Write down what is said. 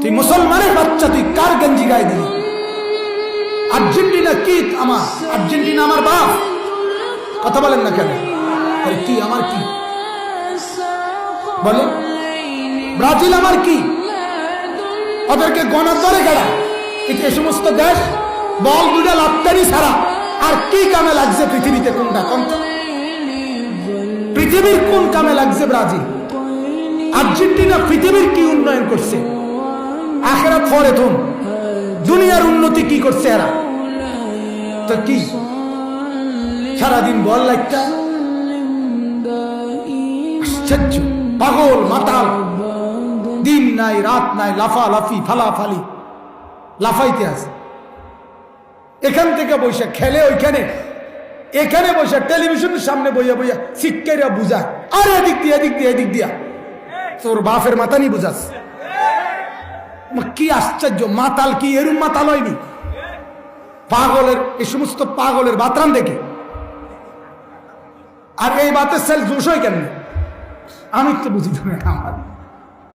তুই মুসলমানের বাচ্চা, তুই কার গেঞ্জি গায়ে দিলি? আর্জেন্টিনা কি আমার? আর্জেন্টিনা আমার বাপ। কথা বলেন না কেন? আরে কি আমার কি বলে? ব্রাজিল আমার কি? ওদেরকে গণার ধরে গেড়া। কিন্তু এই সমস্ত দেশ বল দুটা লাত্তারি ছাড়া আর কি কামে লাগছে পৃথিবীতে? কোনটা কোন পৃথিবীর কোন কামে লাগছে ব্রাজিল? আর্জেন্টিনা পৃথিবীর কি উন্নয়ন করছে? আখেরাত পরে তুন দুনিয়ার উন্নতি কি করছে এরা? তো কি সারাদিন বল লাগতা? আশ্চর্য, পাগল মাতাল, দিন নাই রাত নাই, লাফালাফি ফালাফালি, লাফাইতে আছে। এখান থেকে বৈশা খেলে ওইখানে, এখানে বৈশা টেলিভিশনের সামনে বইয়া বইয়া শিক্ষারা বুঝায়, আরে এদিক দিয়া এদিক দিয়া এদিক দিয়া। তোর বাপের মাথা নি বুঝাস? কি আশ্চর্য, মাতাল কি এরম মাতাল হয়নি? পাগলের এই সমস্ত পাগলের বাতরান দেখে। আর এই বাতের সেল জোশ হয় কেন? আমি তো বুঝি না। আমার